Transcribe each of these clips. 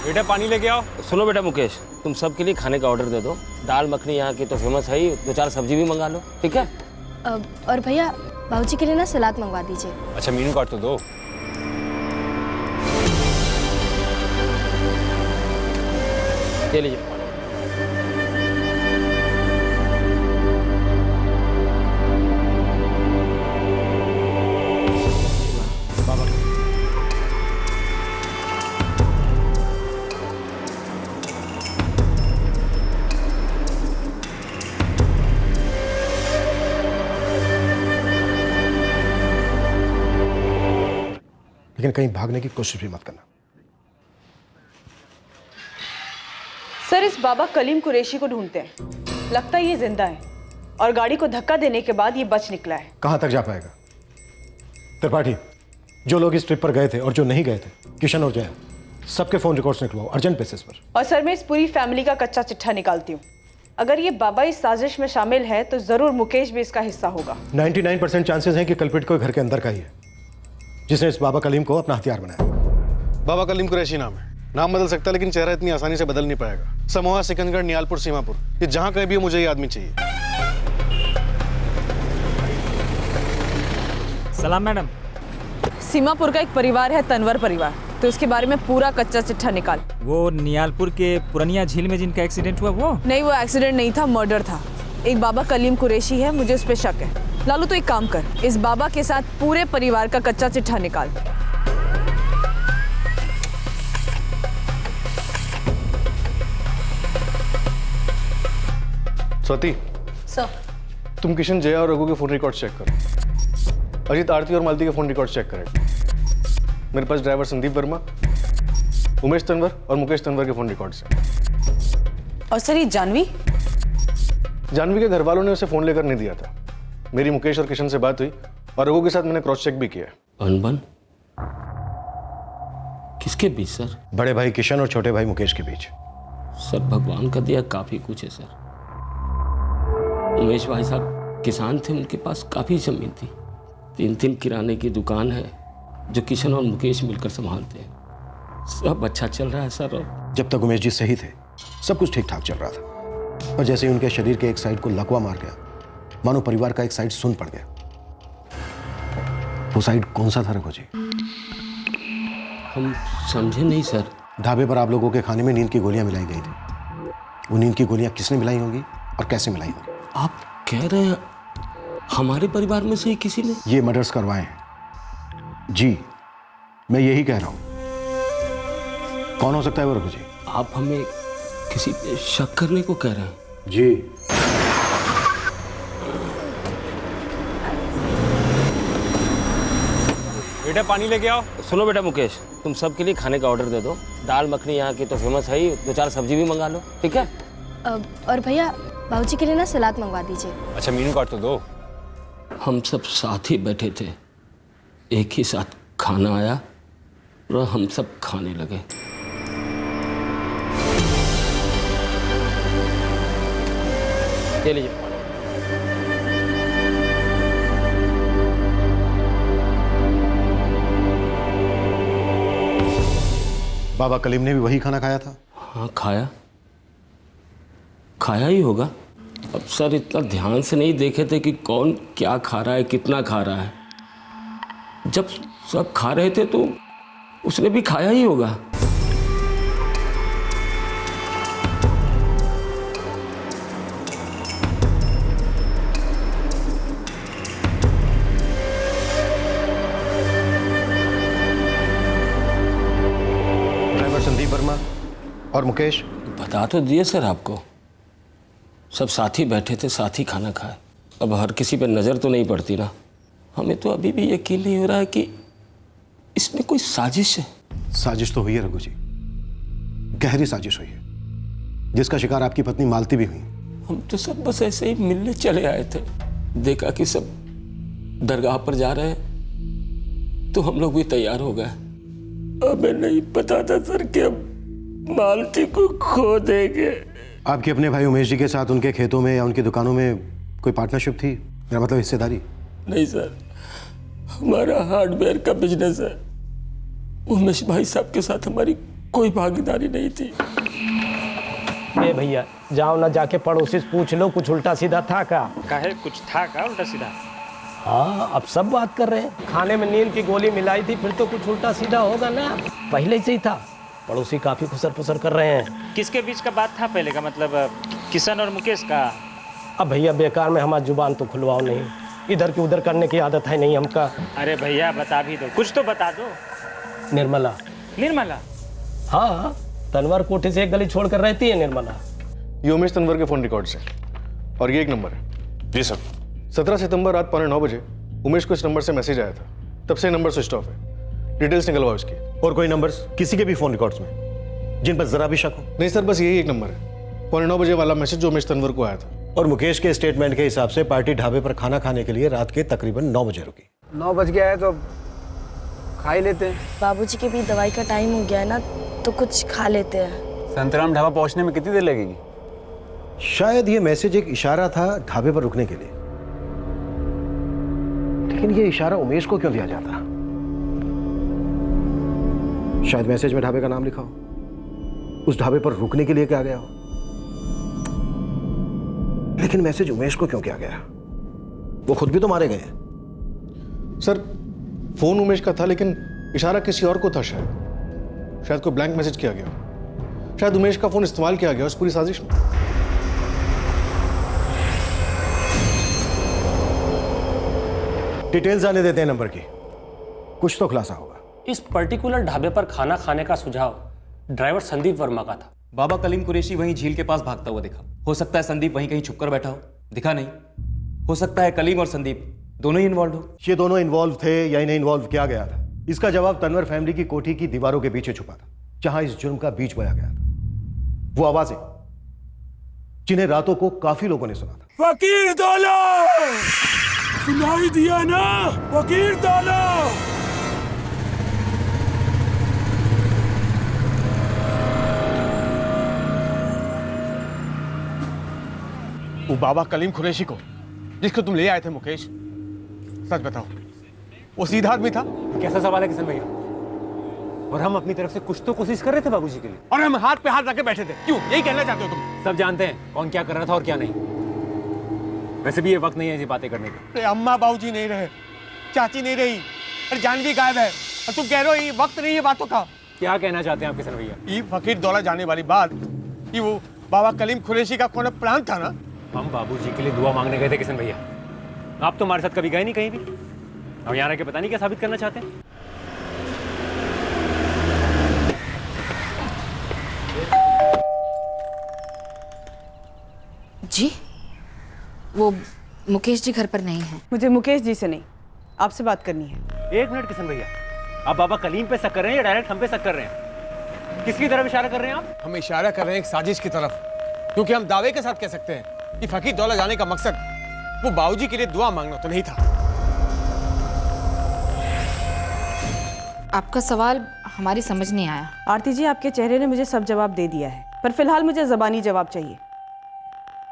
बेटा पानी लेके आओ। सुनो बेटा मुकेश, तुम सबके लिए खाने का ऑर्डर दे दो। दाल मखनी यहाँ की तो फेमस है ही, 2-4 सब्जी भी मंगा लो, ठीक है? और भैया बाबूजी के लिए ना सलाद मंगवा दीजिए। अच्छा मीनू कार्ड तो दो। ये लीजिए। लेकिन कहीं भागने की कोशिश भी मत करना। सर, इस बाबा कलीम कुरैशी को ढूंढते हैं। लगता है ये जिंदा है और गाड़ी को धक्का देने के बाद ये बच निकला है। कहां तक जा पाएगा? त्रिपाठी, जो लोग इस ट्रिप पर गए थे और जो नहीं गए थे, किशन और जया, सबके फोन रिकॉर्ड्स निकलवाओ अर्जेंट बेसिस पर। और सर, मैं इस पूरी फैमिली का कच्चा चिट्ठा निकालती हूँ। अगर ये बाबा इस साजिश में शामिल है तो जरूर मुकेश भी इसका हिस्सा होगा। 99% चांसेस हैं कि कल्प्रिट कोई घर के अंदर का ही है, जिसने इस बाबा कलीम को अपना हथियार बनाया। बाबा कलीम कुरैशी नाम है। नाम बदल सकता है लेकिन चेहरा इतनी आसानी से बदल नहीं पाएगा। समोहा, सिकंदगढ़, नियालपुर, सीमापुर, ये जहां कहीं भी हो, मुझे ये आदमी चाहिए। सलाम मैडम। सीमापुर का एक परिवार है, तनवर परिवार, तो इसके बारे में पूरा कच्चा चिट्ठा निकाल। वो नियालपुर के पुरनिया झील में जिनका एक्सीडेंट हुआ वो? नहीं, वो एक्सीडेंट नहीं था, मर्डर था। एक बाबा कलीम कुरैशी है, मुझे उस पर शक है। लालू, तो एक काम कर, इस बाबा के साथ पूरे परिवार का कच्चा चिट्ठा निकाल। स्वाति, सर। तुम किशन, जया और रघु के फोन रिकॉर्ड चेक करो। अजीत, आरती और मालती के फोन रिकॉर्ड चेक करें। मेरे पास ड्राइवर संदीप वर्मा, उमेश तंवर और मुकेश तंवर के फोन रिकॉर्ड्स हैं। और सर, ये जानवी के घर वालों ने उसे फोन लेकर नहीं दिया था। मेरी मुकेश और किशन से बात हुई और रघु के साथ मैंने क्रॉस चेक भी किया। अनबन किसके बीच सर? बड़े भाई किशन और छोटे भाई मुकेश के बीच। सर भगवान का दिया काफी कुछ है सर। उमेश भाई साहब किसान थे, उनके पास काफी जमीन थी। 3 किराने की दुकान है जो किशन और मुकेश मिलकर संभालते हैं। सब अच्छा चल रहा है सर। और जब तक उमेश जी सही थे सब कुछ ठीक ठाक चल रहा था, और जैसे ही उनके शरीर के एक साइड को लकवा मार गया, मानो परिवार का एक साइड सुन पड़ गया। वो साइड कौन सा था रघु जी? हम समझे नहीं सर। ढाबे पर आप लोगों के खाने में नींद की गोलियां मिलाई गई थी। वो नींद की गोलियां किसने मिलाई होंगी और कैसे मिलाई होंगी? आप कह रहे हैं हमारे परिवार में से ही किसी ने ये मर्डर्स करवाए हैं? जी, मैं यही कह रहा हूं। कौन हो सकता है वो रघु जी? आप हमें किसी पे शक करने को कह रहे हैं? जी। बेटा पानी लेके आओ। सुनो बेटा मुकेश, तुम सबके लिए खाने का ऑर्डर दे दो। दाल मखनी यहाँ की तो फेमस है ही, 2-4 सब्जी भी मंगा लो, ठीक है? और भैया बाबूजी के लिए ना सलाद मंगवा दीजिए। अच्छा मीनू कार्ड तो दो। हम सब साथ ही बैठे थे, एक ही साथ खाना आया और हम सब खाने लगे। ये लीजिए। बाबा कलीम ने भी वही खाना खाया था? हाँ, खाया ही होगा। अब सर इतना ध्यान से नहीं देखे थे कि कौन क्या खा रहा है, कितना खा रहा है। जब सब खा रहे थे तो उसने भी खाया ही होगा। ड्राइवर संदीप वर्मा और मुकेश? बता तो दिए सर आपको। सब साथ ही बैठे थे, साथ ही खाना खाए। अब हर किसी पे नज़र तो नहीं पड़ती ना। हमें तो अभी भी यकीन नहीं हो रहा है कि इसमें कोई साजिश है। साजिश तो हुई है रघु जी, गहरी साजिश हुई है, जिसका शिकार आपकी पत्नी मालती भी हुई। हम तो सब बस ऐसे ही मिलने चले आए थे, देखा कि सब दरगाह पर जा रहे हैं तो हम लोग भी तैयार हो गए। हमें नहीं पता था सर कि हम मालती को खो देंगे। आपके अपने भाई उमेश जी के साथ उनके खेतों में या उनकी दुकानों में कोई पार्टनरशिप थी? मेरा मतलब हिस्सेदारी? नहीं सर, हमारा हार्डवेयर का बिजनेस है। उमेश भाई साहब के साथ हमारी कोई भागीदारी नहीं थी। ए भैया जाओ ना, जाके पड़ोसी से पूछ लो कुछ उल्टा सीधा था का। काहे कुछ था का उल्टा सीधा? हाँ अब सब बात कर रहे हैं, खाने में नींद की गोली मिलाई थी, फिर तो कुछ उल्टा सीधा होगा ना। पहले से ही था। पड़ोसी काफी खुसर फुसर कर रहे हैं। किसके बीच का बात था पहले का, मतलब किशन और मुकेश का? अब भैया बेकार में हमारी जुबान तो खुलवाओ नहीं, इधर की उधर करने की आदत है नहीं हमका। अरे भैया बता भी दो, कुछ तो बता दो। निर्मला। निर्मला? हाँ, तनवर कोठी से एक गली छोड़ कर रहती है निर्मला। ये उमेश तनवर के फोन रिकॉर्ड से, और ये एक नंबर है। जी सर। 17 सितंबर रात 9:15 बजे उमेश को इस नंबर से मैसेज आया था, तब से नंबर स्विच ऑफ है। डिटेल्स निकलवाओ इसकी। और कोई नंबर्स किसी के भी फोन रिकॉर्ड्स में जिन पर जरा भी शक हो? नहीं सर, बस यही एक नंबर है, 9:15 बजे वाला मैसेज जो उमेश तनवर को आया था। और मुकेश के स्टेटमेंट के हिसाब से पार्टी ढाबे पर खाना खाने के लिए रात के तकरीबन 9 बजे रुकी। 9 बज गया है तो खा ही लेते हैं। बाबूजी के भी दवाई का टाइम हो गया है ना, तो कुछ खा लेते हैं। संतराम ढाबा पहुंचने में कितनी देर लगेगी? शायद ये मैसेज एक इशारा था ढाबे पर रुकने के लिए, लेकिन ये इशारा उमेश को क्यों दिया जाता? शायद मैसेज में ढाबे का नाम लिखा हो, उस ढाबे पर रुकने के लिए क्या गया हो, लेकिन मैसेज उमेश को क्यों किया गया? वो खुद भी तो मारे गए। सर फोन उमेश का था, लेकिन इशारा किसी और को था। शायद कोई ब्लैंक मैसेज किया गया, शायद उमेश का फोन इस्तेमाल किया गया उस पूरी साजिश में। डिटेल्स आने देते हैं नंबर की, कुछ तो खुलासा होगा। इस पर्टिकुलर ढाबे पर खाना खाने का सुझाव ड्राइवर संदीप वर्मा का था। बाबा कलीम कुरैशी वहीं झील के पास भागता हुआ दिखा। हो सकता है संदीप वहीं कहीं छुपकर बैठा हो, दिखा नहीं। हो सकता है कलीम और संदीप दोनों ही इन्वॉल्व हो। ये दोनों इन्वॉल्व थे या इन्हें इन्वॉल्व किया गया था, इसका जवाब तनवर फैमिली की कोठी की दीवारों के पीछे छुपा था, जहां इस जुर्म का बीज बोया गया था। वो आवाजें जिन्हें रातों को काफी लोगों ने सुना था। फकीर दौला, सुनाई दिया ना? फकीर दौला। वो बाबा कलीम कुरैशी को जिसको तुम ले आए थे मुकेश, सच बताओ वो सीधा आदमी था? कैसा सवाल है किशन भैया? और हम अपनी तरफ से कुछ तो कोशिश कर रहे थे बाबूजी के लिए। और हम हाथ पे हाथ रख के बैठे थे, क्यों? यही कहना चाहते हो तुम? सब जानते हैं कौन क्या कर रहा था और क्या नहीं। वैसे भी ये वक्त नहीं है ये बातें करने का। अरे अम्मा बाबूजी नहीं रहे, चाची नहीं रही, अरे जानवी गायब है, और तुम कह रहे हो ये वक्त नहीं है बातों का। क्या कहना चाहते हैं आप किशन भैया? ये फकीर दौला जाने वाली बात, ये वो बाबा कलीम कुरैशी का कौन प्लान था ना? हम बाबूजी के लिए दुआ मांगने गए थे किशन भैया। आप तो हमारे साथ कभी गए नहीं कहीं भी, अब यहाँ रह के पता नहीं क्या साबित करना चाहते हैं। जी वो मुकेश जी घर पर नहीं है। मुझे मुकेश जी से नहीं, आपसे बात करनी है। एक मिनट किशन भैया, आप बाबा कलीम पे शक कर रहे हैं या डायरेक्ट हम पे शक कर रहे हैं? किसकी तरफ इशारा कर रहे हैं आप? हम इशारा कर रहे हैं एक साजिश की तरफ, क्योंकि हम दावे के साथ कह सकते हैं कि फकीर दौला जाने का मकसद वो बाबूजी के लिए दुआ मांगना तो नहीं था। आपका सवाल हमारी समझ नहीं आया। आरती जी, आपके चेहरे ने मुझे सब जवाब दे दिया है, पर फिलहाल मुझे ज़बानी जवाब चाहिए।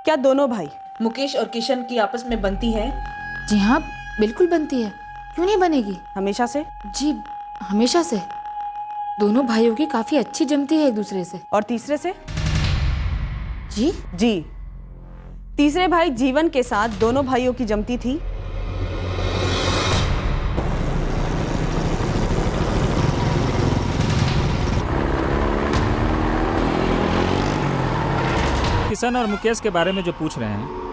क्या दोनों भाई मुकेश और किशन की आपस में बनती है? जी हाँ, बिल्कुल बनती है, क्यों नहीं बनेगी? हमेशा से? जी हमेशा से। दोनों भाइयों की काफी अच्छी जमती है एक दूसरे से। और तीसरे से? जी जी, तीसरे भाई जीवन के साथ दोनों भाइयों की जमती थी। किशन और मुकेश के बारे में जो पूछ रहे हैं,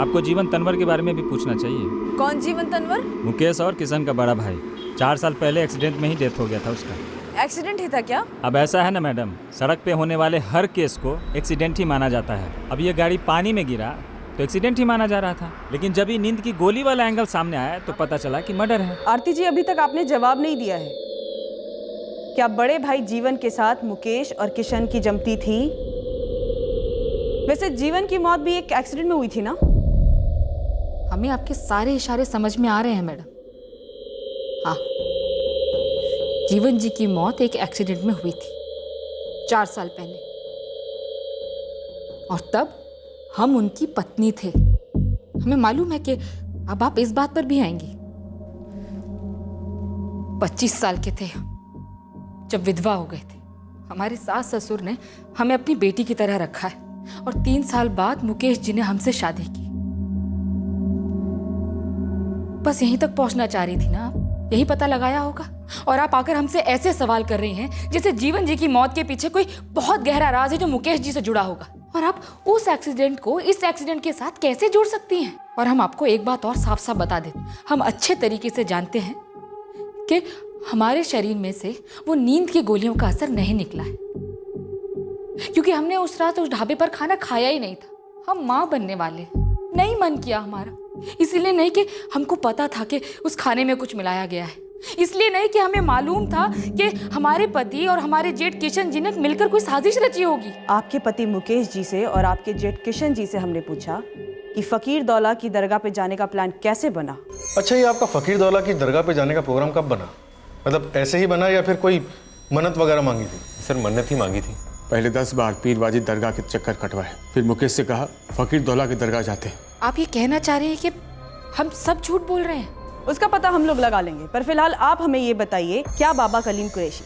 आपको जीवन तनवर के बारे में भी पूछना चाहिए। कौन जीवन तनवर? मुकेश और किशन का बड़ा भाई। 4 साल पहले एक्सीडेंट में ही डेथ हो गया था उसका। एक्सीडेंट ही था क्या? अब ऐसा है ना मैडम, सड़क पे होने वाले हर केस को एक्सीडेंट ही माना जाता है। अब ये गाड़ी पानी में गिरा तो एक्सीडेंट ही माना जा रहा था, लेकिन जब ये नींद की गोली वाला एंगल सामने आया तो पता चला कि मर्डर है। आरती जी, अभी तक आपने जवाब नहीं दिया है। क्या बड़े भाई जीवन के साथ मुकेश और किशन की जमती थी? वैसे जीवन की मौत भी एक एक्सीडेंट में हुई थी ना? हमें आपके सारे इशारे समझ में आ रहे हैं मैडम। हाँ, जीवन जी की मौत एक एक्सीडेंट में हुई थी 4 साल पहले, और तब हम उनकी पत्नी थे। हमें मालूम है कि अब आप इस बात पर भी आएंगी। 25 साल के थे जब विधवा हो गए थे। हमारे सास ससुर ने हमें अपनी बेटी की तरह रखा है और 3 साल बाद मुकेश जी ने हमसे शादी की। बस यहीं तक पहुंचना चाह रही थी ना आप, यही पता लगाया होगा। और आप आकर हमसे ऐसे सवाल कर रही हैं जैसे जीवन जी की मौत के पीछे कोई बहुत गहरा राज है जो मुकेश जी से जुड़ा होगा। और आप उस एक्सीडेंट को इस एक्सीडेंट के साथ कैसे जोड़ सकती हैं? और हम आपको एक बात और साफ साफ बता दें, हम अच्छे तरीके से जानते हैं कि हमारे शरीर में से वो नींद की गोलियों का असर नहीं निकला है, क्योंकि हमने उस रात उस ढाबे पर खाना खाया ही नहीं था। हम माँ बनने वाले, नहीं मन किया हमारा। इसीलिए नहीं कि हमको पता था कि उस खाने में कुछ मिलाया गया है, इसलिए नहीं कि हमें मालूम था कि हमारे पति और हमारे जेठ किशन जी ने मिलकर कोई साजिश रची होगी। आपके पति मुकेश जी से और आपके जेठ किशन जी से हमने पूछा कि फकीर दौला की दरगाह पे जाने का प्लान कैसे बना। अच्छा, ये आपका फकीर दौला की दरगाह पे जाने का प्रोग्राम कब बना? मतलब ऐसे ही बना या फिर कोई मन्नत वगैरह मांगी थी? सर मन्नत ही मांगी थी। पहले 10 बार पीर वाजिद दरगाह के चक्कर कटवाए, फिर मुकेश से कहा फकीर दौला की दरगाह जाते। आप ये कहना चाह रहे हैं कि हम सब झूठ बोल रहे हैं? उसका पता हम लोग लगा लेंगे, पर फिलहाल आप हमें ये बताइए, क्या बाबा कलीम कुरैशी,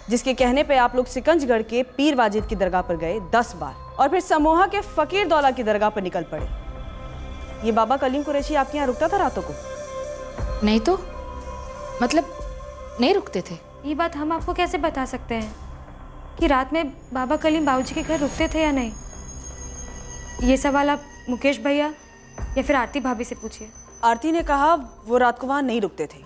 जिसके कहने पे आप लोग सिकंजगढ़ के पीर वाजिद की दरगाह पर गए 10 बार और फिर समोहा के फकीर दौला की दरगाह पर निकल पड़े, ये बाबा कलीम कुरैशी आपके यहाँ रुकता था रातों को? नहीं तो मतलब नहीं रुकते थे। ये बात हम आपको कैसे बता सकते हैं कि रात में बाबा कलीम बाबूजी के घर रुकते थे या नहीं? ये सवाल आप मुकेश भैया या फिर आरती भाभी से पूछिए। आरती ने कहा वो रात को वहां नहीं रुकते थे।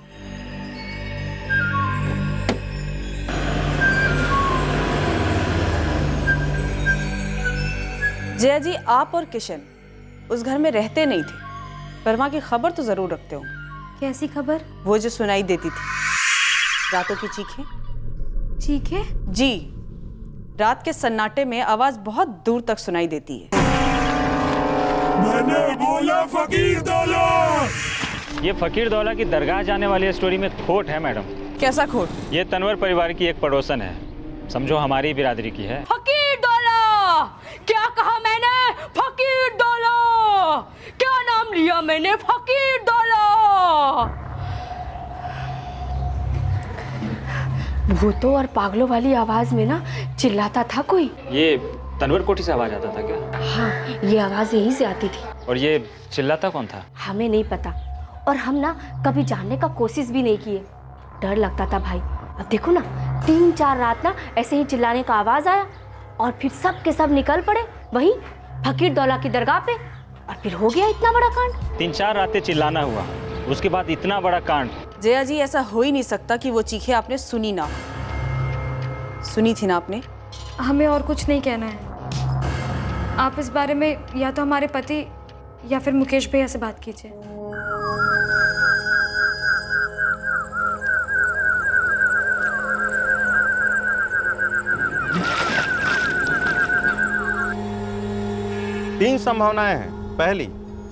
जया जी, आप और किशन उस घर में रहते नहीं थे, पर वहां की खबर तो जरूर रखते होंगे। कैसी खबर? वो जो सुनाई देती थी, रातों की चीखें। चीखें? जी, रात के सन्नाटे में आवाज बहुत दूर तक सुनाई देती है। मैंने बोला फकीर दौला। ये फकीर दौला की दरगाह जाने वाली स्टोरी में खोट है मैडम। कैसा खोट? ये तनवर परिवार की एक पड़ोसन है, समझो हमारी बिरादरी की है। फकीर दौला! क्या कहा मैंने? फकीर दौला! क्या नाम लिया मैंने? फकीर दौला! भूतों और पागलों वाली आवाज में ना चिल्लाता था कोई। ये तनवर कोठी से आवाज आता था क्या? हाँ, ये आवाज यहीं से आती थी। और ये चिल्लाता कौन था? हमें नहीं पता, और हम ना कभी जानने का कोशिश भी नहीं किए, डर लगता था भाई। अब देखो ना, 3-4 रात ना ऐसे ही चिल्लाने का आवाज आया और फिर सब के सब निकल पड़े वहीं फकीर दौला की दरगाह पे, और फिर हो गया इतना बड़ा कांड। 3-4 रातें चिल्लाना हुआ, उसके बाद इतना बड़ा कांड। जया जी, ऐसा हो ही नहीं सकता कि वो चीखें आपने सुनी ना। सुनी थी ना आपने? हमें और कुछ नहीं कहना है, आप इस बारे में या तो हमारे पति या फिर मुकेश भैया से बात कीजिए। तीन संभावनाएं हैं। पहली,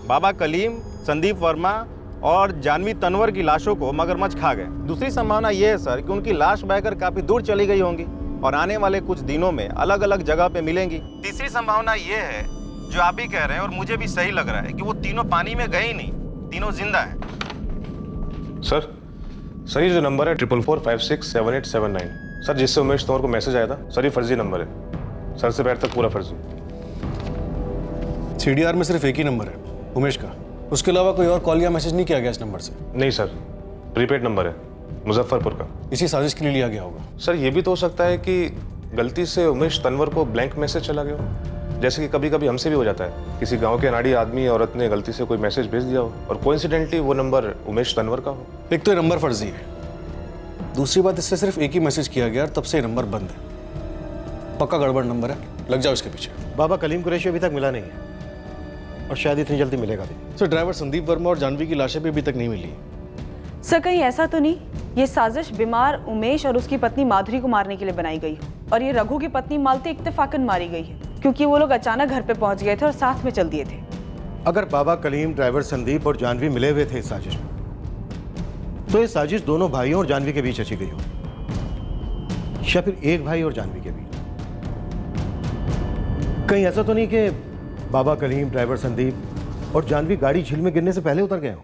बाबा कलीम, संदीप वर्मा और जानवी तनवर की लाशों को मगरमच्छ खा गए। दूसरी संभावना यह है सर कि उनकी लाश बहकर काफी दूर चली गई होंगी और आने वाले कुछ दिनों में अलग अलग जगह पे मिलेंगी। तीसरी संभावना ये है, जो आप भी कह रहे हैं और मुझे भी सही लग रहा है, कि वो तीनों पानी में गए ही नहीं, तीनों जिंदा हैं। सर ये जो नंबर है 4445678779 सर, जिससे उमेश तंवर को मैसेज आया था सर, ये फर्जी नंबर है। सर से पैर तक पूरा फर्जी। CDR में सिर्फ एक ही नंबर है, उमेश का। उसके अलावा कोई और कॉल या मैसेज नहीं किया गया इस नंबर से? नहीं सर, प्रीपेड नंबर है, मुजफ्फरपुर का। इसी साजिश के लिए लिया गया होगा। सर ये भी तो हो सकता है कि गलती से उमेश तंवर को ब्लैंक मैसेज चला गया हो, जैसे कि कभी कभी हमसे भी हो जाता है। किसी गांव के अनाड़ी आदमी औरत ने गलती से कोई मैसेज भेज दिया हो और कोइंसिडेंटली वो नंबर उमेश तंवर का हो। एक तो ये नंबर फर्जी है, दूसरी बात इससे सिर्फ एक ही मैसेज किया गया, तब से ये नंबर बंद है। पक्का गड़बड़ नंबर है, लग जाओ इसके पीछे। बाबा कलीम कुरैशी अभी तक मिला नहीं है और शायद इतनी जल्दी मिलेगा भी। सर ड्राइवर संदीप वर्मा और जानवी की लाशें भी अभी तक नहीं मिली। सर कहीं ऐसा तो नहीं ये साजिश बीमार उमेश और उसकी पत्नी माधुरी को मारने के लिए बनाई गई हो, और ये रघु की पत्नी मालती इत्तेफाकन मारी गई है क्योंकि वो लोग अचानक घर पे पहुंच गए थे और साथ में चल दिए थे। अगर बाबा कलीम, ड्राइवर संदीप और जानवी मिले हुए थे इस साजिश में, तो ये साजिश दोनों भाइयों और जानवी के बीच रची गई हो, या फिर एक भाई और जानवी के बीच। कहीं ऐसा तो नहीं कि बाबा कलीम, ड्राइवर संदीप और जानवी गाड़ी झील में गिरने से पहले उतर गए हो?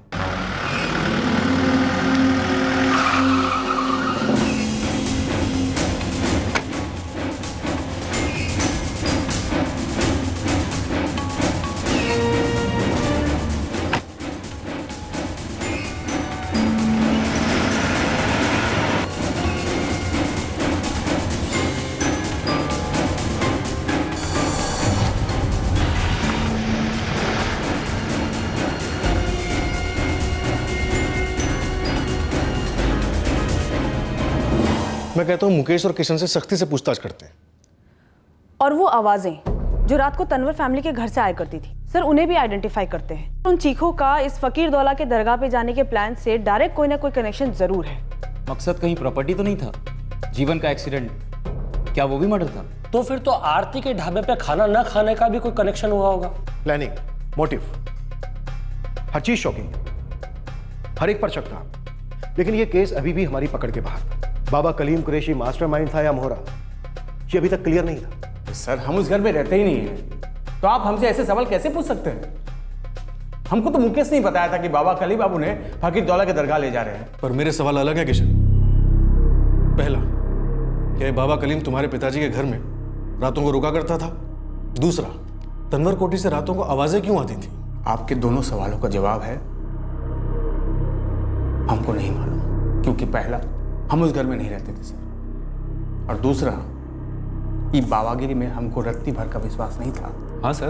मैं कहता हूँ मुकेश और किशन से सख्ती से पूछताछ करते हैं। और वो आवाजें जो रात को तनवर फैमिली के घर से आया करती थी, सर उन्हें भी आइडेंटिफाई करते हैं। उन चीखों का इस फकीर दौला के दरगाह पे जाने के प्लान से डायरेक्ट कोई ना कोई कनेक्शन जरूर है। मकसद कहीं प्रॉपर्टी तो नहीं था? जीवन का एक्सीडेंट, क्या वो भी मर्डर था? तो फिर तो आरती के ढाबे पे खाना न खाने का भी कोई कनेक्शन हुआ होगा। प्लानिंग, मोटिव, हर चीज शॉकिंग, हर एक पर शक था। लेकिन ये केस अभी भी हमारी पकड़ के बाहर था। बाबा कलीम कुरैशी मास्टरमाइंड था या मोहरा, ये अभी तक क्लियर नहीं था। सर हम उस घर में रहते ही नहीं हैं, तो आप हमसे ऐसे सवाल कैसे पूछ सकते हैं? हमको तो मुकेश नहीं बताया था कि बाबा कलीम अब उन्हें फकीर दौला के दरगाह ले जा रहे हैं। पर मेरे सवाल अलग है किशन। पहला, क्या ये बाबा कलीम तुम्हारे पिताजी के घर में रातों को रुका करता था? दूसरा, तनवर कोठी से रातों को आवाजें क्यों आती थी? आपके दोनों सवालों का जवाब है हमको नहीं मालूम, क्योंकि पहला हम उस घर में नहीं रहते थे सर, और दूसरा ये बाबागिरी में हमको रत्ती भर का विश्वास नहीं था। हाँ सर,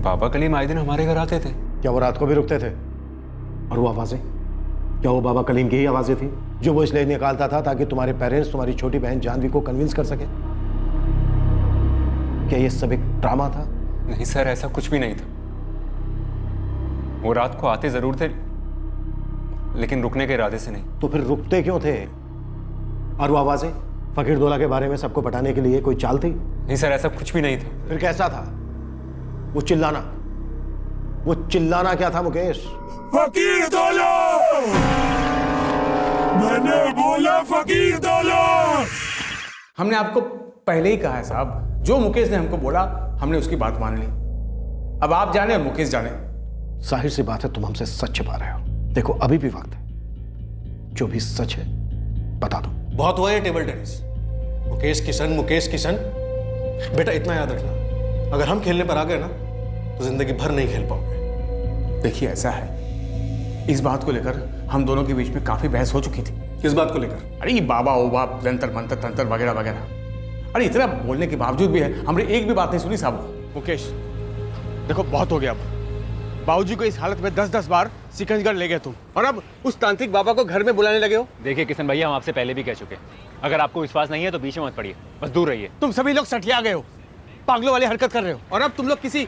बाबा कलीम आए दिन हमारे घर आते थे। क्या वो रात को भी रुकते थे? और वो आवाजें, क्या वो बाबा कलीम की ही आवाजें थी जो वो इसलिए निकालता था ताकि तुम्हारे पेरेंट्स तुम्हारी छोटी बहन जानवी को कन्विंस कर सके? क्या ये सब एक ड्रामा था? नहीं सर, ऐसा कुछ भी नहीं था। वो रात को आते जरूर थे, लेकिन रुकने के इरादे से नहीं। तो फिर रुकते क्यों थे? और वो आवाजें फकीर दौला के बारे में सबको बताने के लिए कोई चाल थी? नहीं सर, ऐसा कुछ भी नहीं था। फिर कैसा था? वो चिल्लाना क्या था मुकेश? फकीर दौला, मैंने बोला फकीर दौला। हमने आपको पहले ही कहा है साहब, जो मुकेश ने हमको बोला हमने उसकी बात मान ली। अब आप जाने और मुकेश जाने। जाहिर सी बात है तुम हमसे सच छिपा रहे हो। देखो अभी भी वक्त है, जो भी सच है बता दो। बहुत हुआ ये टेबल टेनिस। मुकेश किशन। बेटा इतना याद रखना, अगर हम खेलने पर आ गए ना तो जिंदगी भर नहीं खेल पाओगे। देखिए ऐसा है, इस बात को लेकर हम दोनों के बीच में काफी बहस हो चुकी थी। किस बात को लेकर? अरे ये बाबा ओ बाप, जंतर मंतर तंत्र वगैरह वगैरह। अरे इतना बोलने के बावजूद भी है हमने एक भी बात नहीं सुनी साहब। मुकेश देखो, बहुत हो गया। अब बाबूजी को इस हालत में 10-10 बार सिकंजगढ़ ले गए तुम, और अब उस तांत्रिक बाबा को घर में बुलाने लगे हो। देखिए किशन भैया, हम आपसे पहले भी कह चुके हैं, अगर आपको विश्वास नहीं है तो बीच में मत पड़िए, बस दूर रहिए। तुम सभी लोग सटिया गए हो, पागलों वाली हरकत कर रहे हो, और अब तुम लोग किसी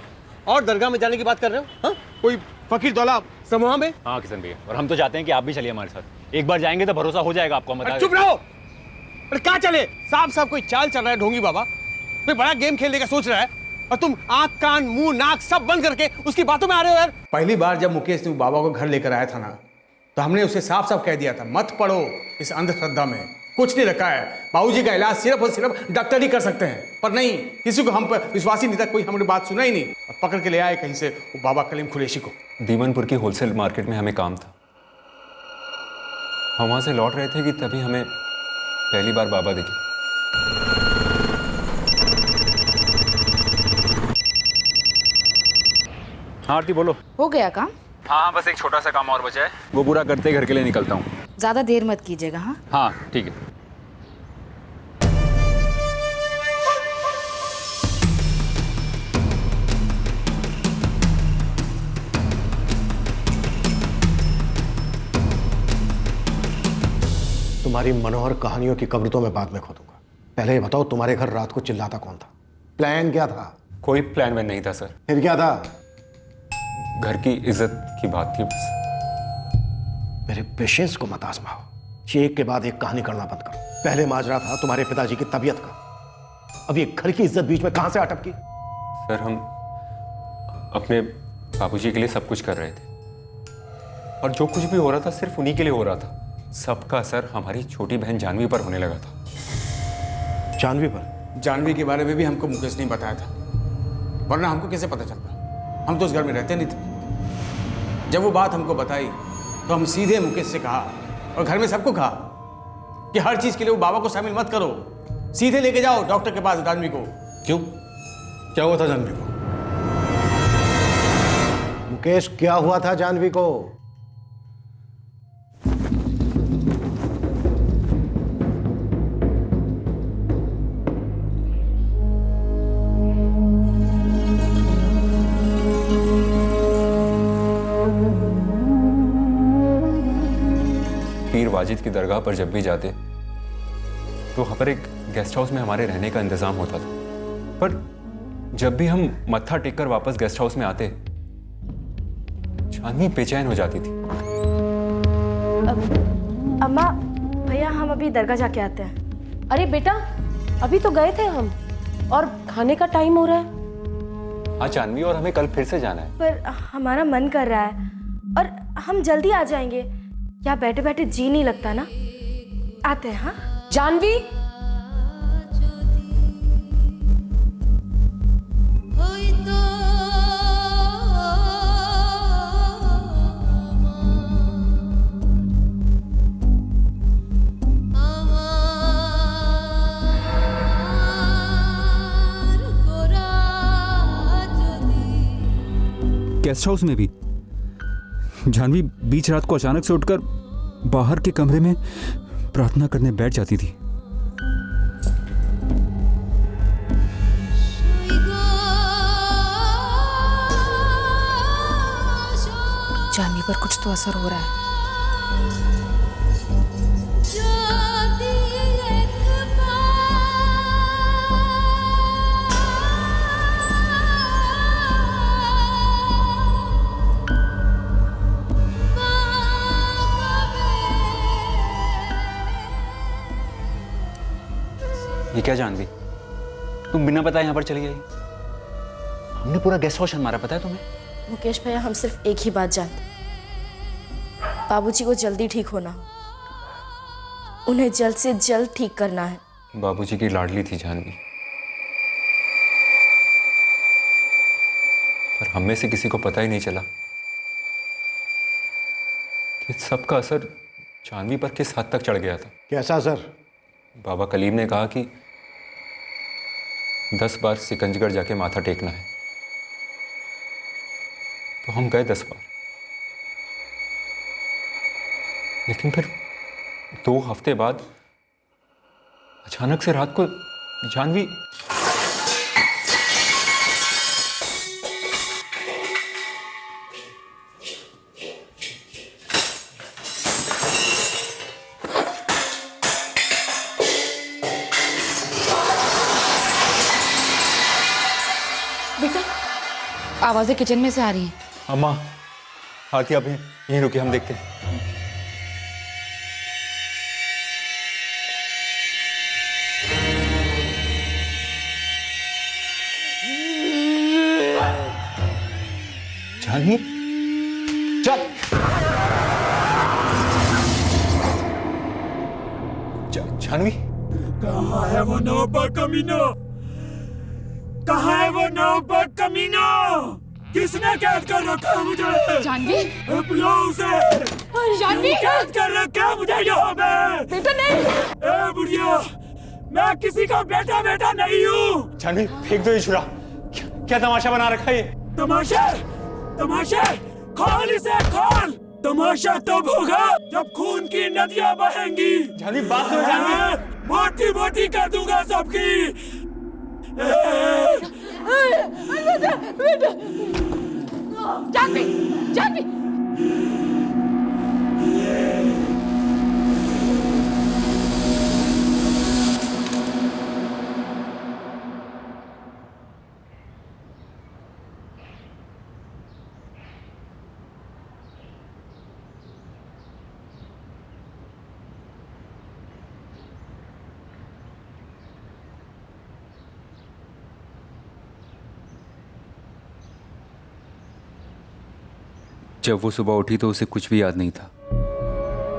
और दरगाह में जाने की बात कर रहे हो। हाँ, कोई फकीर दौला समूह में? हाँ किशन भैया, और हम तो चाहते हैं कि आप भी चलिए हमारे साथ। एक बार जाएंगे तो भरोसा हो जाएगा आपको। अरे चुप रहो। अरे क्या चले, साफ कोई चाल चल रहा है ढोंगी बाबा, कोई बड़ा गेम खेलने का सोच रहा है, और तुम आंख कान मुंह नाक सब बंद करके उसकी बातों में आ रहे हो यार। पहली बार जब मुकेश ने बाबा को घर लेकर आया था ना, तो हमने उसे साफ साफ कह दिया था मत पड़ो इस अंधश्रद्धा में, कुछ नहीं रखा है। बाबूजी का इलाज सिर्फ और सिर्फ डॉक्टर ही कर सकते हैं। पर नहीं, किसी को हम पर विश्वास ही नहीं था, कोई हमारी बात सुना ही नहीं, और पकड़ के ले आए कहीं से वो बाबा कलीम कुरैशी को। दीवानपुर की होलसेल मार्केट में हमें काम था, हम वहां से लौट रहे थे कि तभी हमें पहली बार बाबा दिखे। हाँ आरती बोलो। हो गया काम? हाँ, बस एक छोटा सा काम और बचा है, वो पूरा करते ही घर के लिए निकलता हूँ। ज्यादा देर मत कीजिएगा। हाँ हाँ ठीक है। तुम्हारी मनोहर कहानियों की कब्र तो मैं बाद में खोदूंगा, पहले ये बताओ तुम्हारे घर रात को चिल्लाता कौन था? प्लान क्या था? कोई प्लान में नहीं था सर। फिर क्या था? घर की इज्जत की बात थी बस। मेरे पेशेंस को मत आजमाओ, एक के बाद एक कहानी करना बंद करो। पहले माजरा था तुम्हारे पिताजी की तबीयत का, अब ये घर की इज्जत बीच में कहां से अटकी? सर हम अपने बाबूजी के लिए सब कुछ कर रहे थे, और जो कुछ भी हो रहा था सिर्फ उन्हीं के लिए हो रहा था। सबका असर हमारी छोटी बहन जानवी पर होने लगा था। जानवी पर? जानवी के बारे में भी हमको मुकेश नहीं बताया था, वरना हमको कैसे पता चलता? हम तो उस घर में रहते नहीं थे। जब वो बात हमको बताई तो हम सीधे मुकेश से कहा, और घर में सबको कहा कि हर चीज के लिए वो बाबा को शामिल मत करो, सीधे लेके जाओ डॉक्टर के पास जानवी को। क्यों, क्या हुआ था जानवी को? मुकेश क्या हुआ था जानवी को? पीर वाजिद की दरगाह पर जब भी जाते तो वहाँ पर एक गेस्ट हाउस में हमारे रहने का इंतजाम होता था। पर जब भी हम मत्था टेककर वापस गेस्ट हाउस में आते, जानवी बेचैन हो जाती थी। अम्मा भैया हम अभी दरगाह जाके आते हैं। अरे बेटा अभी तो गए थे हम और खाने का टाइम हो रहा है। हाँ जानवी, और हमें कल फिर से जाना है। पर हमारा मन कर रहा है और हम जल्दी आ जाएंगे। यहाँ बैठे बैठे जी नहीं लगता ना। आते हैं। हाँ जानवी, गेस्ट हाउस में भी जानवी बीच रात को अचानक से उठकर बाहर के कमरे में प्रार्थना करने बैठ जाती थी। जानवी पर कुछ तो असर हो रहा है। ये क्या जानवी, तुम बिना बताए यहाँ पर चली गई? हमने पूरा गेस्ट हाउस मारा, पता है तुम्हें? मुकेश भैया हम सिर्फ एक ही बात जानते, बाबूजी को जल्दी ठीक होना हो, उन्हें जल्द से जल्द ठीक करना है। बाबूजी की लाडली थी जानवी, पर हम में से किसी को पता ही नहीं चला कि सबका असर जानवी पर किस हद तक चढ़ गया था। कैसा असर? बाबा कलीम ने कहा कि 10 बार सिकंजगढ़ जाके माथा टेकना है, तो हम गए 10 बार। लेकिन फिर 2 हफ्ते बाद अचानक से रात को जानवी आवाजें किचन में से आ रही हैं। अम्मा, आरती आप यहीं रुके, हम देखते हैं। जानवी, चल। जानवी, कहाँ है वो नौबत कमीना? कहाँ है वो नौबत कमीना? किसने कैद कर रखा है मुझे? जानवी, बुलाओ उसे। जानवी, कैद कर रखा है मुझे यहाँ पे। बेटा नहीं। ए बुढ़िया, मैं किसी का बेटा नहीं हूँ। जानवी, फेंक दो ये छुरा। क्या तमाशा बना रखा है ये? तमाशा? खोल इसे, खोल। तमाशा तब होगा जब खून की नदियाँ बहेंगी। जानवी, बात सुनो जानवी। मोटी मोटी कर दूंगा सबकी। जानवी, जानवी। जब वो सुबह उठी तो उसे कुछ भी याद नहीं था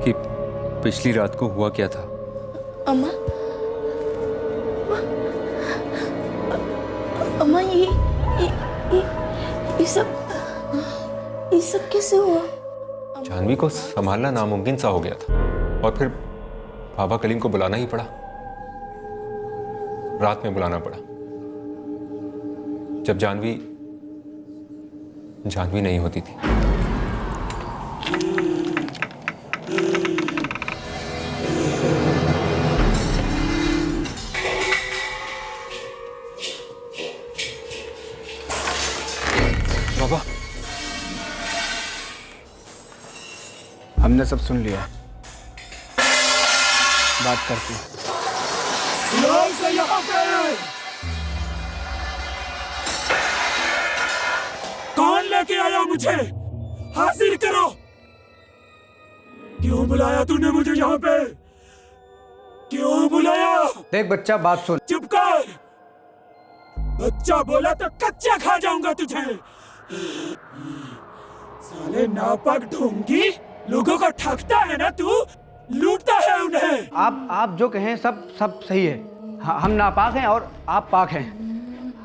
कि पिछली रात को हुआ क्या था। अम्मा, अम्मा ये सब कैसे हुआ? जानवी को संभालना नामुमकिन सा हो गया था और फिर बाबा कलीम को बुलाना ही पड़ा। रात में बुलाना पड़ा जब जानवी नहीं होती थी। बाबा, हमने सब सुन लिया, बात करते हैं। लोग से यहाँ पे कौन लेके आया मुझे? हाजिर करो। क्यों बुलाया तूने मुझे यहाँ पे? क्यों बुलाया? देख बच्चा, बात सुन। चुप कर। बच्चा बोला तो कच्चा खा जाऊंगा तुझे। साले नापाक ढोंगी, लोगों को ठगता है ना तू, लूटता है उन्हें। आप जो कहें सब सही है। हम नापाक हैं और आप पाक हैं।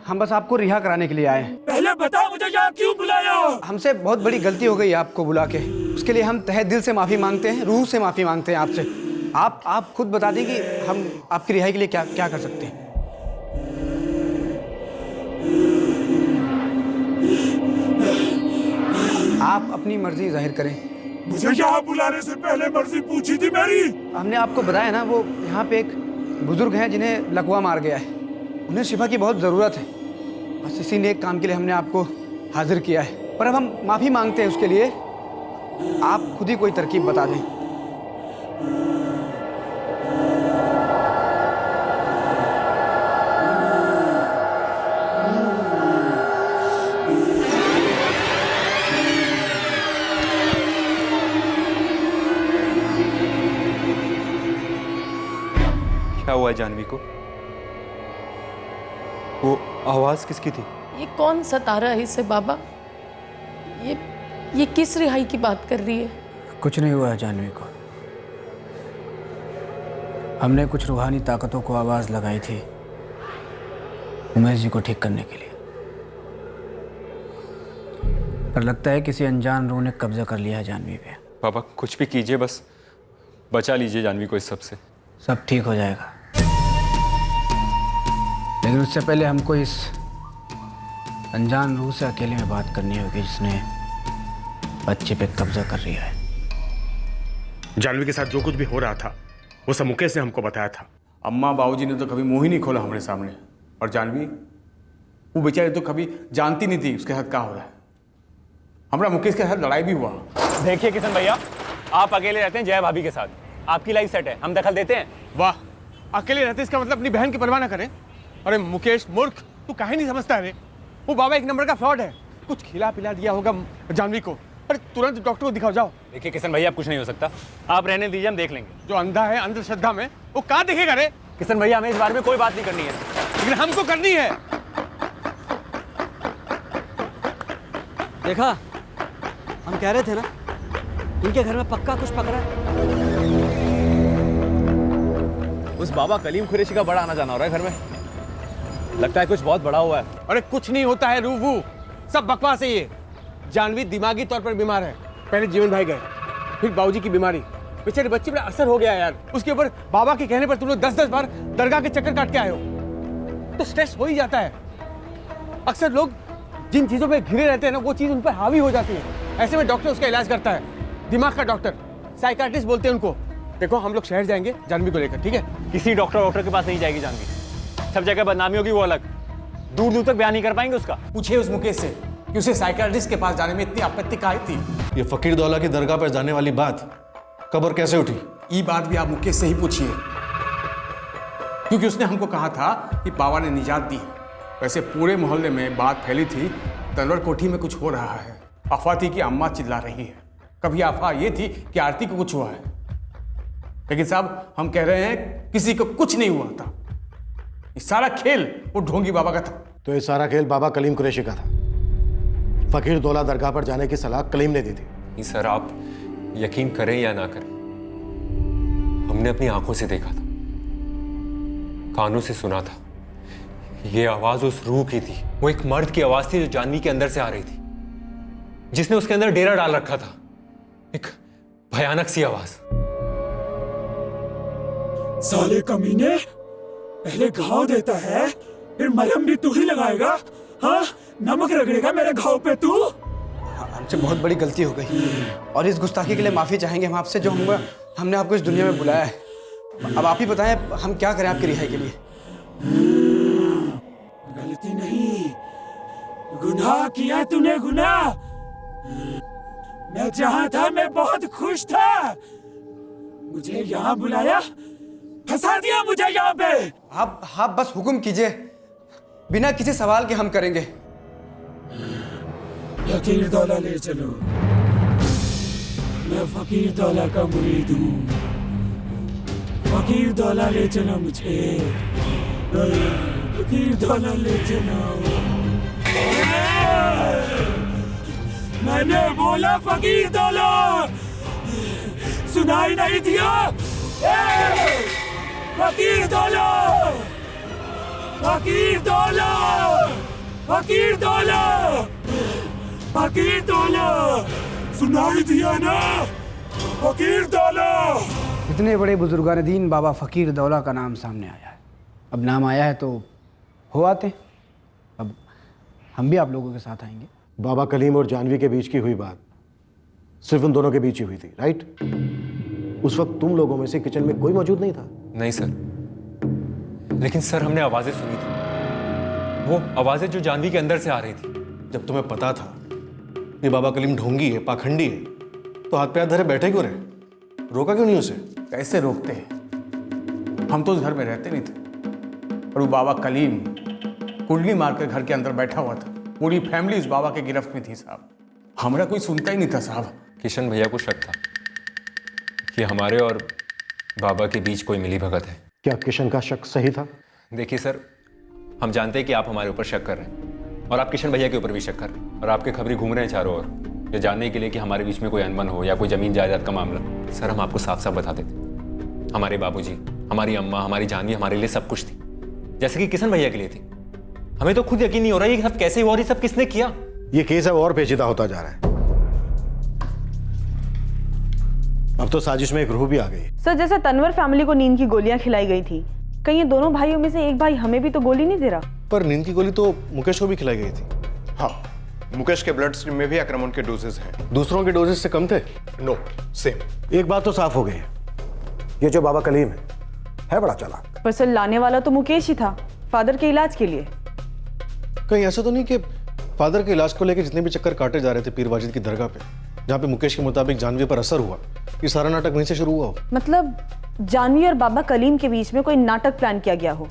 हम बस आपको रिहा कराने के लिए आए हैं। पहले बता मुझे यहाँ क्यों बुलाया? हमसे बहुत बड़ी गलती हो गई आपको बुला के। उसके लिए हम तहे दिल से माफी मांगते हैं, रूह से माफी मांगते हैं आपसे। आप खुद बता दें कि हम आपकी रिहाई के लिए क्या क्या कर सकते हैं। आप अपनी मर्जी जाहिर करें। मुझे यहाँ बुलाने से पहले मर्जी पूछी थी मेरी? हमने आपको बताया ना, वो यहाँ पे एक बुजुर्ग हैं जिन्हें लकवा मार गया है। उन्हें शिफा की बहुत ज़रूरत है। बस इसी नेक काम के लिए हमने आपको हाजिर किया है। पर अब हम माफ़ी मांगते हैं उसके लिए। आप खुद ही कोई तरकीब बता दें। क्या हुआ जानवी को? वो आवाज किसकी थी? ये कौन सता रहा है इसे बाबा? ये किस रिहाई की बात कर रही है? कुछ नहीं हुआ है जानवी को। हमने कुछ रूहानी ताकतों को आवाज़ लगाई थी उमेश जी को ठीक करने के लिए, पर लगता है किसी अनजान रूह ने कब्जा कर लिया है जानवी पे। बाबा कुछ भी कीजिए, बस बचा लीजिए जानवी को इस सब से। सब ठीक हो जाएगा, लेकिन उससे पहले हमको इस अनजान रूह से अकेले में बात करनी होगी जिसने बच्चे पे कब्जा कर लिया है। जानवी के साथ जो कुछ भी हो रहा था वो सब मुकेश ने हमको बताया था। अम्मा बाबूजी ने तो कभी मुंह ही नहीं खोला हमारे सामने, और जानवी वो बेचारी तो कभी जानती नहीं थी उसके साथ क्या हो रहा है। हमारा मुकेश के साथ लड़ाई भी हुआ। देखिए किशन भैया, आप अकेले रहते हैं जया भाभी के साथ, आपकी लाइफ सेट है, हम दखल देते हैं। वाह, अकेले रहते इसका मतलब अपनी बहन की परवाह ना करें। अरे मुकेश मूर्ख, तू काहे नहीं समझता है रे? वो बाबा एक नंबर का फ्रॉड है। कुछ खिला पिला दिया होगा जानवी को। अरे तुरंत डॉक्टर को दिखाओ जाओ। देखिए किशन भैया, अब कुछ नहीं हो सकता, आप रहने दीजिए, हम देख लेंगे। जो अंधा है अंधश्रद्धा में, वो कहाँ देखेगा रे? किशन भैया, हमें इस बारे में कोई बात नहीं करनी है, लेकिन हमको करनी है। देखा, हम कह रहे थे ना, इनके घर में पक्का कुछ पकड़ा है। उस बाबा कलीम कुरैशी का बड़ा आना जाना हो रहा है घर में, लगता है कुछ बहुत बड़ा हुआ है। अरे कुछ नहीं होता है रूबू, सब बकवास है ये। जानवी दिमागी तौर पर बीमार है। पहले जीवन भाई गए, फिर बाबूजी की बीमारी, बेचारे बच्चे पर असर हो गया यार। उसके ऊपर बाबा के कहने पर तुम लोग 10-10 बार दरगाह के चक्कर काट के आए हो, तो स्ट्रेस हो ही जाता है। अक्सर लोग जिन चीजों पे घिरे रहते हैं ना, वो चीज उन पर हावी हो जाती है। ऐसे में डॉक्टर उसका इलाज करता है, दिमाग का डॉक्टर, साइकाट्रिस्ट बोलते हैं उनको। देखो हम लोग शहर जाएंगे जानवी को लेकर, ठीक है? किसी डॉक्टर के पास नहीं जाएगी जानवी, सब जगह बदनामी होगी, वो अलग, दूर दूर तक बयान नहीं कर पाएंगे उसका। पूछिए उस मुकेश से कि उसे साइकाट्रिस्ट के पास जाने में इतनी आपत्ति काहे थी। ये फकीर दौला की दरगाह पर जाने वाली बात कब और कैसे उठी? ये बात भी आप मुकेश से ही पूछिए, क्योंकि उसने हमको कहा था कि बाबा ने निजात दी है। वैसे पूरे मोहल्ले में बात फैली थी तनवर कोठी में कुछ हो रहा है। अफवाह थी कि अम्मा चिल्ला रही है, कभी अफवाह ये थी कि आरती को कुछ हुआ है। लेकिन साहब हम कह रहे हैं किसी को कुछ नहीं हुआ था, ये सारा खेल वो ढोंगी बाबा का था। तो ये सारा खेल बाबा कलीम कुरैशी का था। फकीर दौला दरगाह पर जाने की सलाह कलीम ने दी थी। नहीं सर, आप यकीन करें या ना करें, हमने अपनी आंखों से देखा था, कानों से सुना था। ये आवाज उस रूह की थी, वो एक मर्द की आवाज थी जो जानवी के अंदर से आ रही थी, जिसने उसके अंदर डेरा डाल रखा था। एक भयानक सी आवाज। साले कमीने, पहले घाव देता है, फिर मलहम भी तू ही लगाएगा? हाँ, नमक रगड़ेगा मेरे घाव पे तू? हमसे बहुत बड़ी गलती हो गई और इस गुस्ताखी के लिए माफी चाहेंगे हम आपसे, जो हमने आपको इस दुनिया में बुलाया है। अब आप ही बताएं हम क्या करें आपकी रिहाई के लिए। गलती नहीं, गुनाह किया तूने, गुनाह। मैं जहां था मैं बहुत खुश था, मुझे यहाँ बुलाया, फंसा दिया मुझे यहाँ पे। आप बस हुक्म कीजिए, बिना किसी सवाल के हम करेंगे। फकीर दौला ले चलो, मैं फकीर दौला का मुरीद हूँ। फकीर दौला ले चलो मुझे, फकीर दौला ले चलो। मैंने बोला फकीर दौला, सुनाई नहीं दिया? फकीर दौला, फकीर दौला, फकीर दौला, फकीर दौला, सुनाई दिया ना? फकीर दौला। इतने बड़े बुजुर्गान दीन बाबा फकीर दौला का नाम सामने आया है। अब नाम आया है तो हो आते। अब हम भी आप लोगों के साथ आएंगे। बाबा कलीम और जानवी के बीच की हुई बात सिर्फ उन दोनों के बीच ही हुई थी, राइट? उस वक्त तुम लोगों में से किचन में कोई मौजूद नहीं था? नहीं सर, लेकिन सर हमने आवाजें सुनी थी, वो आवाजें जो जानवी के अंदर से आ रही थी। जब तुम्हें पता था ये बाबा कलीम ढोंगी है, पाखंडी है, तो हाथ पे हाथ धरे बैठे क्यों रहे? रोका क्यों नहीं उसे? कैसे रोकते हैं? हम तो उस घर में रहते नहीं थे, और वो बाबा कलीम कुंडली मारकर घर के अंदर बैठा हुआ था। पूरी फैमिली उस बाबा के गिरफ्त में थी साहब। हमारा कोई सुनता ही नहीं था साहब। किशन भैया को शक था कि हमारे और बाबा के बीच कोई मिलीभगत है। क्या किशन का शक सही था? देखिए सर, हम जानते हैं कि आप हमारे ऊपर शक कर रहे हैं और आप किशन भैया के ऊपर भी शक कर रहे हैं, और आपके खबरें घूम रहे हैं चारों ओर, ये जानने के लिए कि हमारे बीच में कोई अनबन हो या कोई जमीन जायदाद का मामला। सर हम आपको साफ साफ बता देते, हमारे बाबूजी, हमारी अम्मा, हमारी जानवी हमारे लिए सब कुछ थी, जैसे कि किशन भैया के लिए थी। हमें तो खुद यकीन नहीं हो रहा ये सब कैसे हुआ और ये सब किसने किया। ये केस अब और पेचीदा होता जा रहा है। अब तो साजिश में एक रूह भी आ गई। सर जैसे तनवर फैमिली को नींद की गोलियां खिलाई गई थी, कहीं ये दोनों भाइयों में से एक भाई हमें भी तो गोली नहीं दे रहा? पर नींद की गोली तो मुकेश को भी खिलाई गई थी। हाँ, मुकेश के ब्लड स्ट्रीम में भी आक्रमण के डोजेस हैं। दूसरों के डोजेस से कम थे? No, same. एक बात तो साफ हो गई है, ये जो बाबा कलीम है बड़ा चालाक। पर सर लाने वाला तो मुकेश ही था, फादर के इलाज के लिए। कहीं ऐसा तो नहीं कि फादर के इलाज को लेकर जितने भी चक्कर काटे जा रहे थे पीर वाजिद की दरगाह पे, जहाँ पे मुकेश के मुताबिक जानवी पर असर हुआ, ये सारा नाटक वहीं से शुरू हुआ हो? मतलब जानवी और बाबा कलीम के बीच में कोई नाटक प्लान किया गया हो?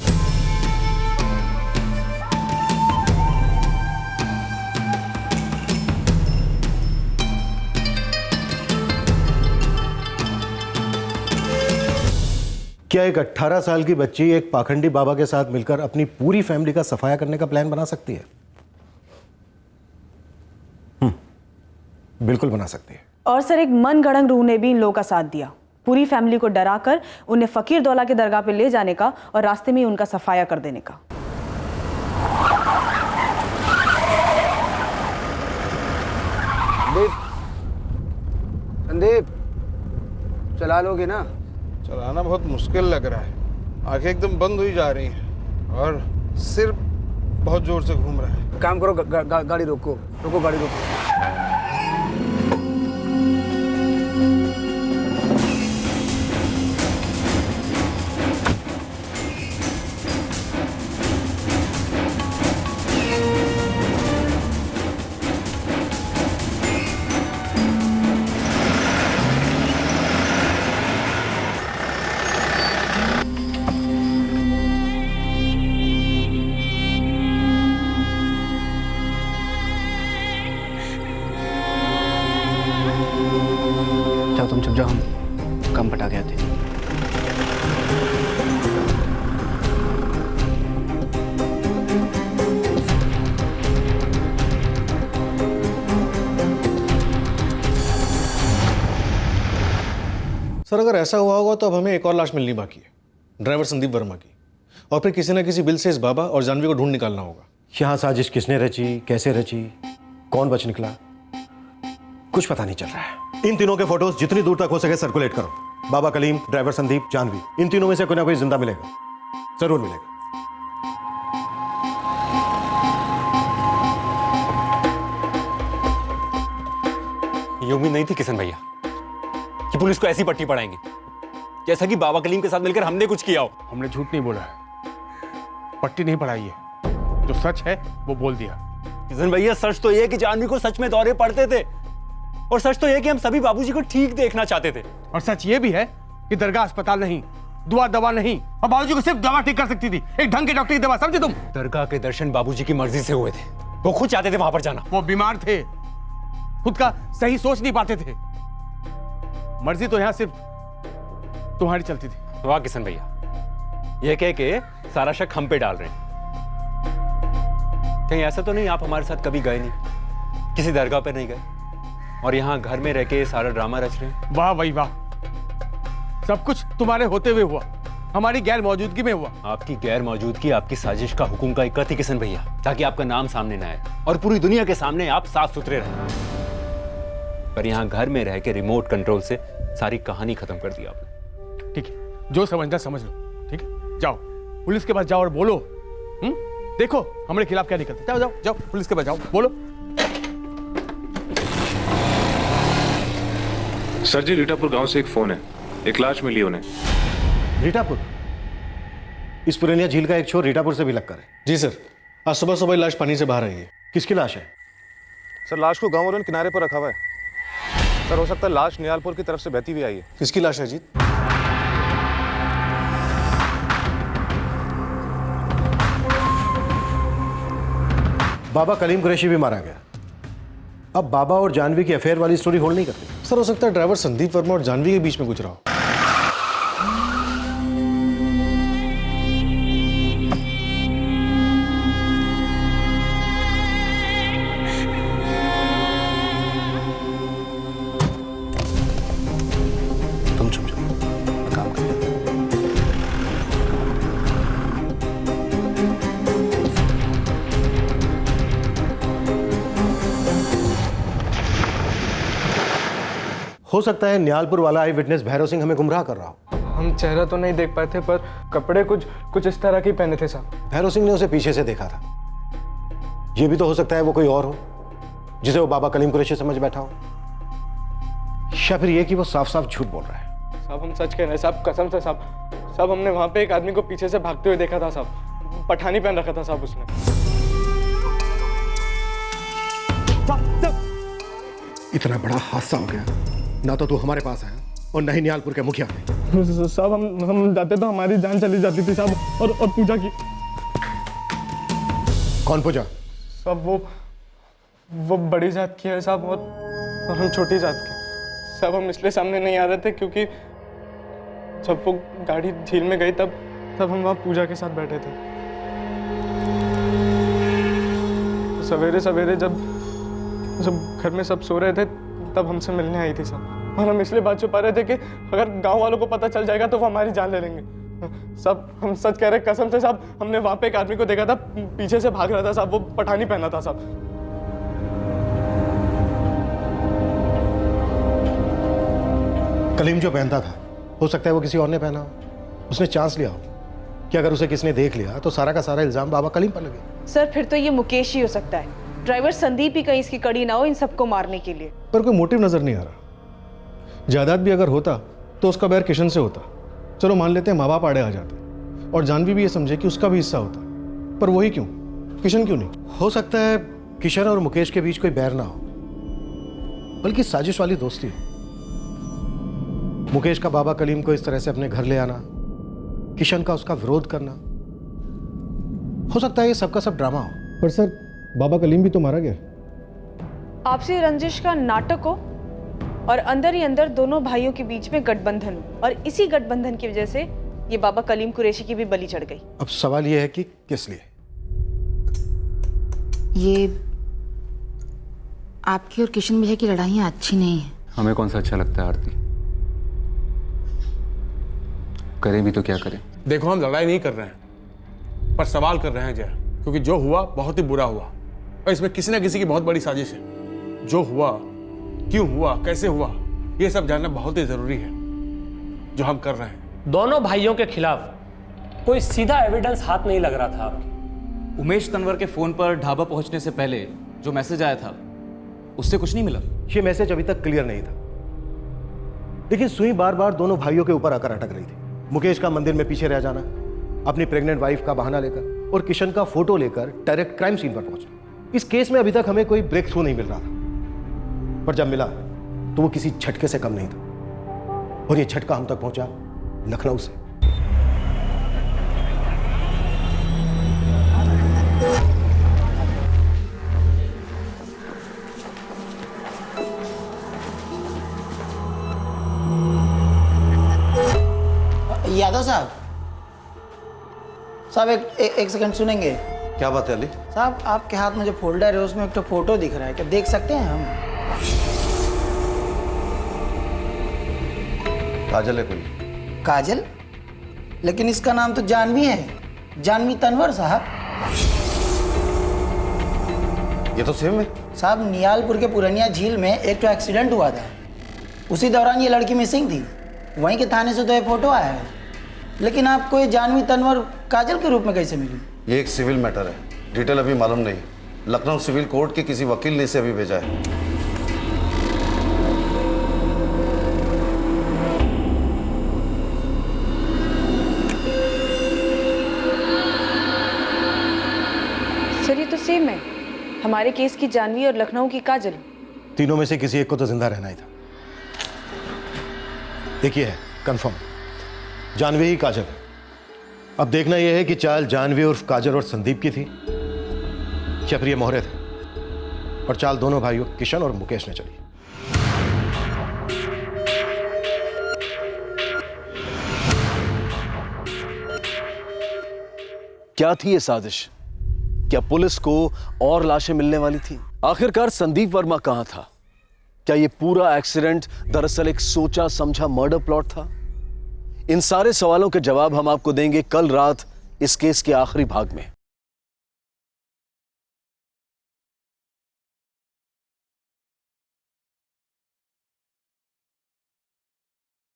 क्या एक 18 साल की बच्ची एक पाखंडी बाबा के साथ मिलकर अपनी पूरी फैमिली का सफाया करने का प्लान बना सकती है? बिल्कुल बना सकती है। और सर एक मन गढ़ंग रूह ने भी इन लोगों का साथ दिया, पूरी फैमिली को डराकर उन्हें फकीर दौला के दरगाह पे ले जाने का और रास्ते में ही उनका सफाया कर देने का। संदीप, चला लोगे ना? चलाना बहुत मुश्किल लग रहा है, आंखें एकदम बंद हुई जा रही हैं और सिर बहुत जोर से घूम रहा है। काम करो, गाड़ी रोको, गाड़ी रोको। तुम चुप जाओ, हम कम पटा गए थे। सर अगर ऐसा हुआ होगा तो अब हमें एक और लाश मिलनी बाकी है, ड्राइवर संदीप वर्मा की, और फिर किसी न किसी बिल से इस बाबा और जानवी को ढूंढ निकालना होगा। यहाँ साजिश किसने रची, कैसे रची, कौन बच निकला, कुछ पता नहीं चल रहा है। इन तीनों के फोटोज जितनी दूर तक हो सके सर्कुलेट करो। बाबा कलीम, ड्राइवर संदीप, जानवी, इन तीनों में से कोई ना कोई जिंदा मिलेगा, जरूर मिलेगा। ये उम्मीद नहीं थी किशन भैया कि पुलिस को ऐसी पट्टी पड़ाएंगे, जैसा कि बाबा कलीम के साथ मिलकर हमने कुछ किया हो। हमने झूठ नहीं बोला है, पट्टी नहीं पड़ाई है, जो सच है वो बोल दिया। किशन भैया सच तो ये कि जानवी को सच में दौरे पड़ते थे, और सच तो ये कि हम सभी बाबूजी को ठीक देखना चाहते थे। और सच ये भी है कि दरगाह अस्पताल नहीं, दुआ दवा नहीं, और बाबूजी को सिर्फ दवा ठीक कर सकती थी, एक ढंग के डॉक्टर की दवा, समझे तुम? दरगाह के दर्शन बाबूजी की मर्जी से हुए थे, वो खुद चाहते थे वहां पर जाना। वो बीमार थे, खुद का सही सोच नहीं पाते थे, मर्जी तो यहां सिर्फ तुम्हारी चलती थी। वाह किशन भैया, ये कह के सारा शक हम पे डाल रहे हैं। कहीं ऐसा तो नहीं आप हमारे साथ कभी गए नहीं, किसी दरगाह पर नहीं गए, और यहाँ घर में रह के सारा ड्रामा रच रहे हैं? वाह भाई वाह, सब कुछ तुम्हारे होते हुए हुआ, हमारी गैर मौजूदगी में हुआ। आपकी गैर मौजूदगी आपकी साजिश का हुक्म का एक थी किशन भैया, ताकि आपका नाम सामने न आए और पूरी दुनिया के सामने आप साफ सुथरे रहे। पर यहाँ घर में रह के रिमोट कंट्रोल से सारी कहानी खत्म कर दी आपने। ठीक है, जो समझना समझ लो, ठीक है? जाओ पुलिस के पास जाओ और बोलो, देखो हमारे खिलाफ क्या निकलता है। जाओ जाओ जाओ पुलिस के पास जाओ, बोलो। सर जी, रीटापुर गांव से एक फोन है, एक लाश मिली उन्हें। रीटापुर? इस पुरानिया झील का एक छोर रीटापुर से भी लगकर है। जी सर, आज सुबह सुबह लाश पानी से बाहर आई है। किसकी लाश है? सर लाश को गांव वालों ने किनारे पर रखा हुआ है। सर हो सकता है लाश नियालपुर की तरफ से बहती हुई आई है। किसकी लाश है जीत? बाबा कलीम कुरैशी भी मारा गया। अब बाबा और जानवी की अफेयर वाली स्टोरी होल्ड नहीं करती। सर हो सकता है ड्राइवर संदीप वर्मा और जानवी के बीच में कुछ रहा हो। तुम चुप जाओ, मैं काम कर लेता हूं। हो सकता है न्यालपुर वाला आई विटनेस भैरव सिंह हमें गुमराह कर रहा हो। हम चेहरा तो नहीं देख पाए थे, पर कपड़े कुछ इस तरह के पहने थे साहब। भैरव सिंह ने उसे पीछे से देखा था। यह भी तो हो सकता है वो कोई और हो, जिसे वो बाबा कलीम कुरैशी समझ बैठा हो, या फिर ये कि वो साफ साफ झूठ बोल रहा है। साहब हम सच कह रहे हैं साहब, कसम से साहब हमने वहां पे एक आदमी को पीछे से भागते हुए देखा था साहब, पठानी पहन रखा था साहब उसने। इतना बड़ा हादसा हो गया, ना तो तू हमारे पास आया और न ही नियालपुर के मुखिया ने। साहब हम जाते तो हमारी जान चली जाती थी साहब, और पूजा की। कौन पूजा? साहब वो बड़ी जात की है साहब, और हम छोटी जात के। साहब हम इसलिए सामने नहीं आ रहे थे क्योंकि जब वो गाड़ी झील में गई तब हम वहाँ पूजा के साथ बैठे थे। सवेरे सवेरे जब घर में सब सो रहे थे तब हमसे मिलने आई थी साहब, और हम इसलिए बात छुपा रहे थे कि अगर गांव वालों को पता चल जाएगा तो वो हमारी जान ले लेंगे। साहब हम सच कह रहे, कसम से साहब, हमने वहां पे एक आदमी को देखा था, पीछे से भाग रहा था साहब, वो पठानी पहना था साहब। कलीम जो पहनता था, हो सकता है वो किसी और ने पहना हो। उसने चांस लिया हो कि अगर उसे किसने देख लिया तो सारा का सारा इल्जाम बाबा कलीम पर लगे। सर फिर तो ये मुकेश ही हो सकता है, ड्राइवर संदीप ही कहीं इसकी कड़ी ना हो इन सबको मारने के लिए। पर कोई मोटिव नजर नहीं आ रहा। जायदाद भी अगर होता तो उसका बैर किशन से होता। चलो मान लेते हैं माँ बाप आड़े आ जाते और जानवी भी ये समझे कि उसका भी हिस्सा होता, पर वही क्यों, किशन क्यों नहीं? हो सकता है किशन और मुकेश के बीच कोई बैर ना हो, बल्कि साजिश वाली दोस्ती हो। मुकेश का बाबा कलीम को इस तरह से अपने घर ले आना, किशन का उसका विरोध करना, हो सकता है ये सबका सब ड्रामा हो। पर सर बाबा कलीम भी तो मारा गया। आपसी रंजिश का नाटक हो और अंदर ही अंदर दोनों भाइयों के बीच में गठबंधन हो, और इसी गठबंधन की वजह से ये बाबा कलीम कुरैशी की भी बलि चढ़ गई। अब सवाल ये है कि किस लिए? ये आपकी और किशन भैया की लड़ाइयाँ अच्छी नहीं है। हमें कौन सा अच्छा लगता है आरती? करें भी तो क्या करें? देखो हम लड़ाई नहीं कर रहे हैं, पर सवाल कर रहे हैं जय, क्योंकि जो हुआ बहुत ही बुरा हुआ और इसमें किसी ना किसी की बहुत बड़ी साजिश है। जो हुआ, क्यों हुआ, कैसे हुआ, ये सब जानना बहुत ही जरूरी है, जो हम कर रहे हैं। दोनों भाइयों के खिलाफ कोई सीधा एविडेंस हाथ नहीं लग रहा था आपके। उमेश तंवर के फोन पर ढाबा पहुंचने से पहले जो मैसेज आया था उससे कुछ नहीं मिला। ये मैसेज अभी तक क्लियर नहीं था, लेकिन सुई बार बार दोनों भाइयों के ऊपर आकर अटक रही थी। मुकेश का मंदिर में पीछे रह जाना, अपनी प्रेग्नेंट वाइफ का बहाना लेकर, और किशन का फोटो लेकर डायरेक्ट क्राइम सीन पर पहुंचना। इस केस में अभी तक हमें कोई ब्रेक थ्रू नहीं मिल रहा था, पर जब मिला तो वो किसी झटके से कम नहीं था, और ये झटका हम तक पहुंचा लखनऊ से। यादव साहब, एक सेकंड सुनेंगे? क्या बात है अली? साहब आपके हाथ में जो फोल्डर है उसमें एक तो फोटो दिख रहा है, क्या देख सकते हैं हम? काजल है कोई? काजल? लेकिन इसका नाम तो जानवी है, जानवी तनवर साहब। ये तो सेम है साहब। नियालपुर के पुरनिया झील में एक तो एक्सीडेंट हुआ था, उसी दौरान ये लड़की मिसिंग थी। वहीं के थाने से तो ये फोटो आया है, लेकिन आपको ये जानवी तनवर काजल के रूप में कैसे मिली? ये एक सिविल मैटर है, डिटेल अभी मालूम नहीं। लखनऊ सिविल कोर्ट के किसी वकील ने इसे अभी भेजा है। सर ये तो सेम है, हमारे केस की जानवी और लखनऊ की काजल। तीनों में से किसी एक को तो जिंदा रहना ही था। एक ये है कंफर्म, जानवी ही काजल है। अब देखना यह है कि चाल जानवी उर्फ काजल और संदीप की थी या फिर ये मोहरे थे, और चाल दोनों भाइयों किशन और मुकेश ने चली। क्या थी ये साजिश? क्या पुलिस को और लाशें मिलने वाली थी? आखिरकार संदीप वर्मा कहां था? क्या ये पूरा एक्सीडेंट दरअसल एक सोचा समझा मर्डर प्लॉट था? इन सारे सवालों के जवाब हम आपको देंगे कल रात इस केस के आखिरी भाग में।